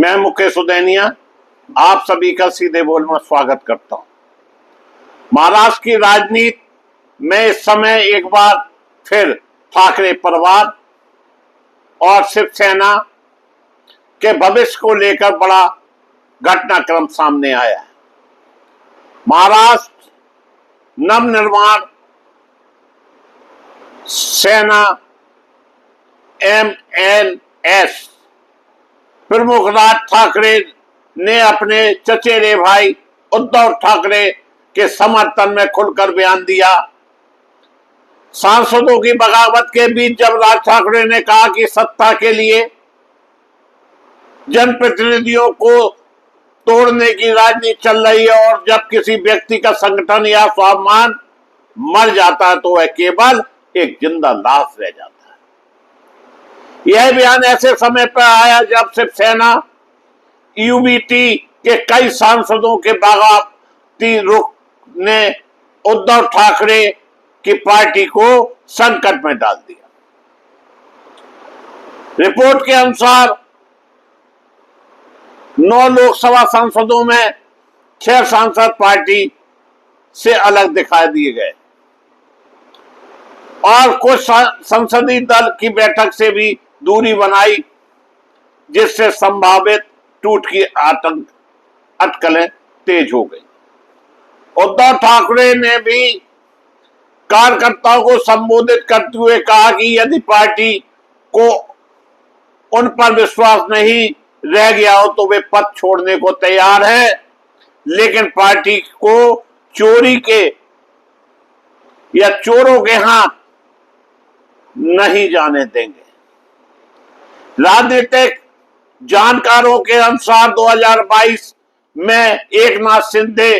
मैं मुकेश उदैनिया आप सभी का सीधे बोल में स्वागत करता हूं। महाराष्ट्र की राजनीति में इस समय एक बार फिर ठाकरे परिवार और शिवसेना के भविष्य को लेकर बड़ा घटनाक्रम सामने आया है। महाराष्ट्र नवनिर्माण सेना MLS प्रमुख राज ठाकरे ने अपने चचेरे भाई उद्धव ठाकरे के समर्थन में खुलकर बयान दिया। सांसदों की बगावत के बीच जब राज ठाकरे ने कहा कि सत्ता के लिए जनप्रतिनिधियों को तोड़ने की राजनीति चल रही है और जब किसी व्यक्ति का संगठन या स्वाभिमान मर जाता है तो वह केवल एक जिंदा लाश रह जाता है। यह बयान ऐसे समय पर आया जब शिवसेना UBT के कई सांसदों के बगावती रुख ने उद्धव ठाकरे की पार्टी को संकट में डाल दिया। रिपोर्ट के अनुसार 9 लोकसभा सांसदों में 6 सांसद पार्टी से अलग दिखाई दिए गए और कुछ संसदीय दल की बैठक से भी दूरी बनाई, जिससे संभावित टूट की अटकलें तेज हो गई। उद्धव ठाकरे ने भी कार्यकर्ताओं को संबोधित करते हुए कहा कि यदि पार्टी को उन पर विश्वास नहीं रह गया हो तो वे पद छोड़ने को तैयार हैं, लेकिन पार्टी को चोरी के या चोरों के हाथ नहीं जाने देंगे। राजनीतिक जानकारों के अनुसार 2022 में एकनाथ शिंदे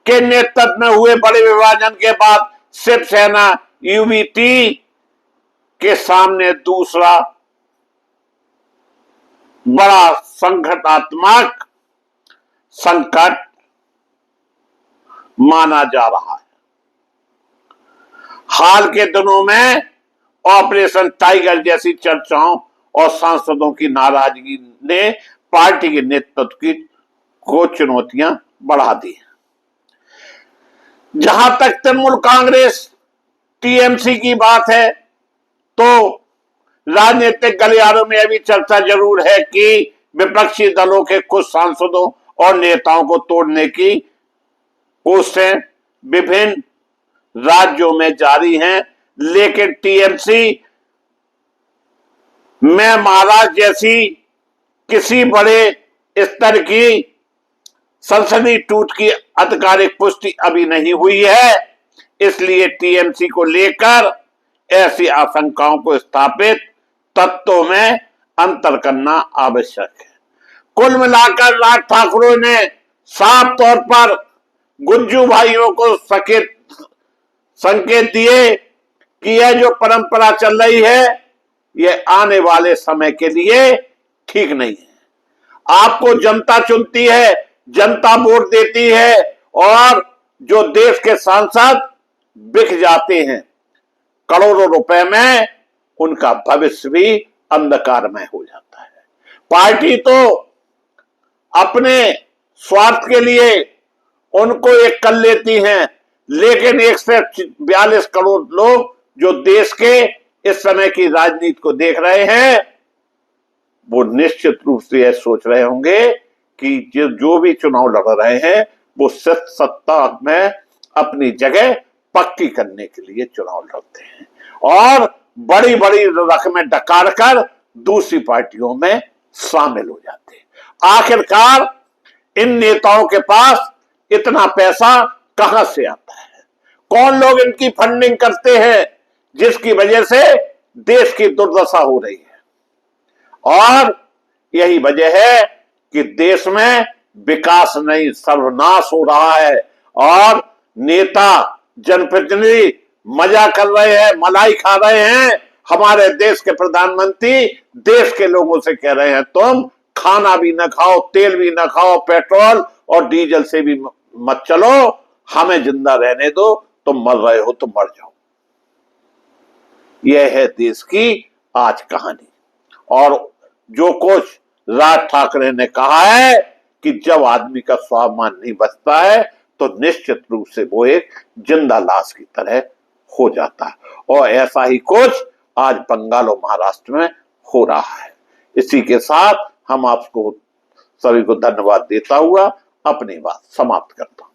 के नेतृत्व में हुए बड़े विभाजन के बाद शिवसेना UBT के सामने दूसरा बड़ा संगठनात्मक संकट माना जा रहा है। हाल के दिनों में ऑपरेशन टाइगर जैसी चर्चाओं और सांसदों की नाराजगी ने पार्टी के नेतृत्व को चुनौतियां बढ़ा दी। जहां तक तृणमूल कांग्रेस TMC की बात है तो राजनीतिक गलियारों में अभी चर्चा जरूर है कि विपक्षी दलों के कुछ सांसदों और नेताओं को तोड़ने की कोशिशें विभिन्न राज्यों में जारी हैं, लेकिन TMC में महाराष्ट्र जैसी किसी बड़े स्तर की संसदीय टूट की आधिकारिक पुष्टि अभी नहीं हुई है। इसलिए TMC को लेकर ऐसी आशंकाओं को स्थापित तत्वों में अंतर करना आवश्यक है। कुल मिलाकर राज ठाकरे ने साफ तौर पर गुज्जू भाइयों को संकेत दिए कि यह जो परंपरा चल रही है यह आने वाले समय के लिए ठीक नहीं है। आपको जनता चुनती है, जनता वोट देती है और जो देश के सांसद बिक जाते हैं करोड़ों रुपए में, उनका भविष्य भी अंधकारमय हो जाता है। पार्टी तो अपने स्वार्थ के लिए उनको एक कर लेती हैं, लेकिन 142 करोड़ लोग जो देश के इस समय की राजनीति को देख रहे हैं वो निश्चित रूप से यह सोच रहे होंगे कि जो भी चुनाव लड़ रहे हैं वो सिर्फ सत्ता में अपनी जगह पक्की करने के लिए चुनाव लड़ते हैं और बड़ी बड़ी रकमें डकार कर दूसरी पार्टियों में शामिल हो जाते हैं। आखिरकार इन नेताओं के पास इतना पैसा कहां से आता है? कौन लोग इनकी फंडिंग करते हैं जिसकी वजह से देश की दुर्दशा हो रही है? और यही वजह है कि देश में विकास नहीं सर्वनाश हो रहा है और नेता जनप्रतिनिधि मजा कर रहे हैं, मलाई खा रहे हैं। हमारे देश के प्रधानमंत्री देश के लोगों से कह रहे हैं तुम खाना भी न खाओ, तेल भी न खाओ, पेट्रोल और डीजल से भी मत चलो, हमें जिंदा रहने दो, तुम मर रहे हो तो मर जाओ। यह है देश की आज कहानी। और जो कुछ राज ठाकरे ने कहा है कि जब आदमी का स्वाभिमान नहीं बचता है तो निश्चित रूप से वो एक जिंदा लाश की तरह हो जाता है। और ऐसा ही कुछ आज बंगाल और महाराष्ट्र में हो रहा है। इसी के साथ हम आपको सभी को धन्यवाद देता हुआ अपनी बात समाप्त करता हूं।